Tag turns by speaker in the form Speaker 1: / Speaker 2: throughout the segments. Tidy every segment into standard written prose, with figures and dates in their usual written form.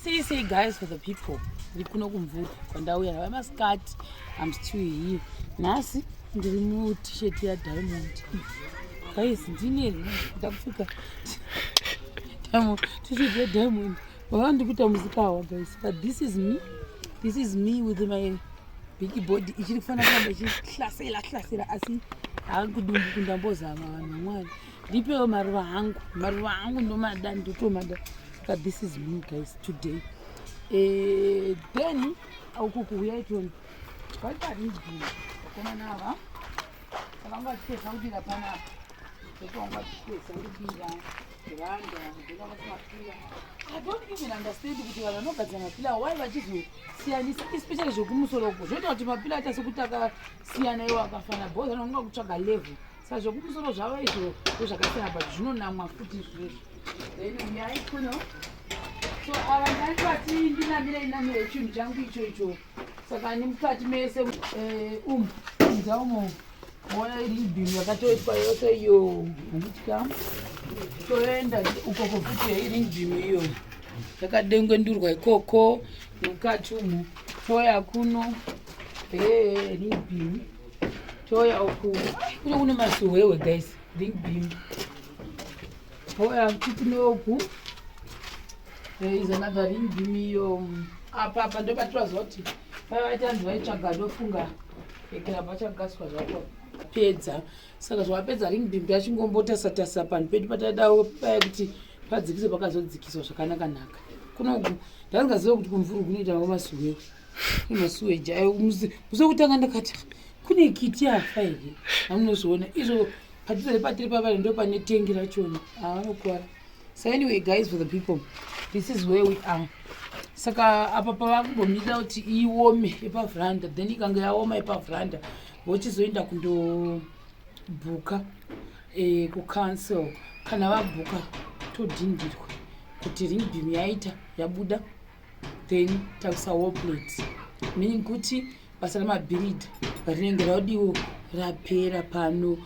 Speaker 1: Say guys for the people. Ndikuno kumvura kwandauya vamasikati. I'm still here. Nasi ndiri mu t-shirt ya Diamond. Guys, ndine ndakufika. T-shirt ya Diamond. Ndikuita muzika wa guys. But this is me. This is me with my big body. Ichirifana kamba ichihlasela asi akudumbu kundambozama vanhu mwari. Ndipewo maruva hangu ndomada ndotomada. But this is me guys today. Then aukukuya itoni paiparinzwi vakomana ava vakangachipesa kudira panapa vekavangachipesa kudira rwanda vekavasimapira. I don't even understand kuti vanhu vanogadzira mapila why vachizosiyanisa especially zvekumusoro uko zvoita kuti mapila aita sekuti akasiyana iwo akafana bhoza anonga kutsvaga level saka zvekumusoro zvava izvo zvakasiyana but zvinonamwa futi izvezvo. Then yaikuno so ava ndandibati ndinamire chinhu changu icho saka nemukati mese nzaumo ona iribhimu yakatoitwa yose iyo akutika toenda ukoko futi iribhimu iyo yakadengwendurwa ikoko nemukati umu toya kuno iribhimu toya uku kune masuwewe guys iribhimu toya kunoku. There is another ring bimiyo apa ndobatwa zoti vatanzi vaitsvaga ndofunga ekera vachagaswa zvapo pedza saka zvapedza ring bim yachingombotasatasa panhu pedu patadawo paya kuti padzikise pakazodzikiswa zvakanaka kunoku ndasingazive kuti kumvuru kunoitawo masuweji ayo musokutanga ndakati kune kiti yafa here amunozviona izvo patiri pavari ndo pane tengi rachona avanokwara. So anyway guys, for the people, this is where we are. Saka apa pavakumbomira kuti iome ipavhuranda then ikanga yaoma ipavhuranda vochizoenda kundobhuka kucancel. Kana vabhuka todhindirwa kuti ring beam yaita yabuda then takuisa wallplate meaning kuti basa ramabhiridha rinenge raudiwo rapera pano.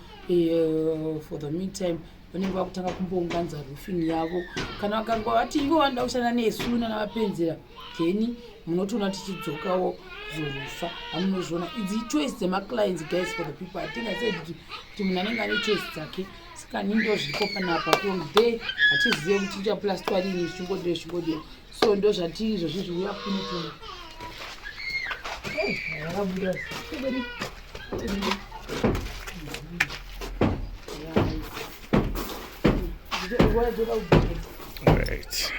Speaker 1: For the meantime vanenge vakutanga kumbounganidza roofing yavo kana vakanga vati ivo vanoda kushanda nesuna navapenzera then munotoona tichidzokawo zorufa hamunozviona. Idzi choice dzemaclients guys for the people. Hatinga said kuti munhu anenge ane choice dzake saka nindo zviko panapa from there hatizive kuti tichaplastwa rini zvichingodire so ndo zvatiri izvozvi zviuya kunotoona yakabuda
Speaker 2: Right.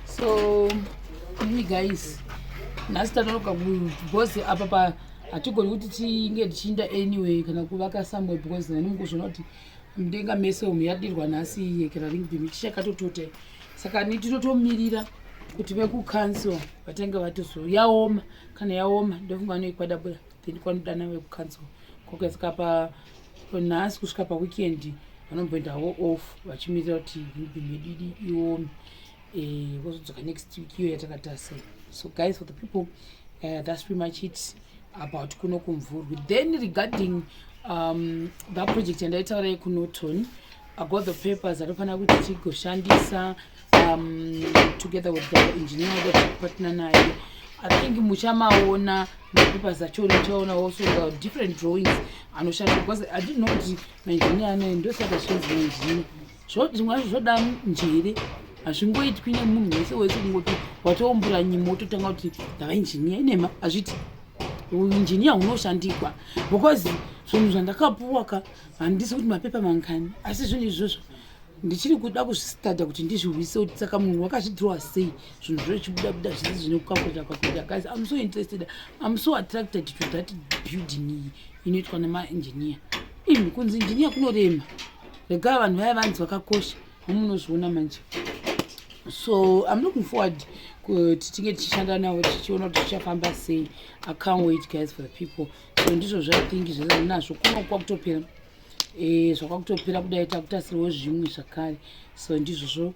Speaker 1: So mimi guys nasitanoka kubhozi apa hatigoni kuti tinge tichiinda anyway kana kuvaka somewhere because nanimukuzvona kuti mudenga mese umu yadirwa nhasi yekera ring beam tichakatotota saka nititotomirira kuti vekucancel vatange vatozo yaoma kana yaoma ndofunga vanoikwadabura then kwanodana vekucancel koke saka nhasi kusvika paweekend vanomboendawo off vachimirira kuti ring beam yedu idi iome vozodzoka next week iyo yatakatarisa. So guys, for the people, that's pretty much it about kuno kumvurwi. Then regarding that project yandaitaura yekunoton, I got the papers atofana kuti tigoshandisa together with the engineer that partner naye. I think muchamaona mapapers acho nichaona also the different drawings anoshanda because I didn't know kuti maengineer anoendosaka zvinzi maengineer zvimwe zvoda njere hazvingoitwi nemunhu wese kungoti watombura nyimo wototanga kuti ndava engineer inema hazviti uinjiniya hunoshandikwa because zvinhu zvandakapuwa handisi kuti mapepa mangani asi zvinhu izvozvo ndichiri kuda kuzvistadha kuti ndizviwise kuti saka munhu wakazvidhirowa sei zvinhu zvochibuda zvisi zvinokukakoita guys. I'm so interested, I'm so attracted to that building inoitwa nemaengineer. Inhu kunzi engineer kunorema rega vanhu vaya vanzi vakakosha hamunozviona manje. So I'm looking forward kuti tinge tichishanda navo tichiona kuti tichafamba sei. I can't wait guys for the people. So ndizvo zvathingi zvese nazvo kuno kwakutopera zvakakutopera kudai takutasirawo zvimwe zvakare. So ndizvozvo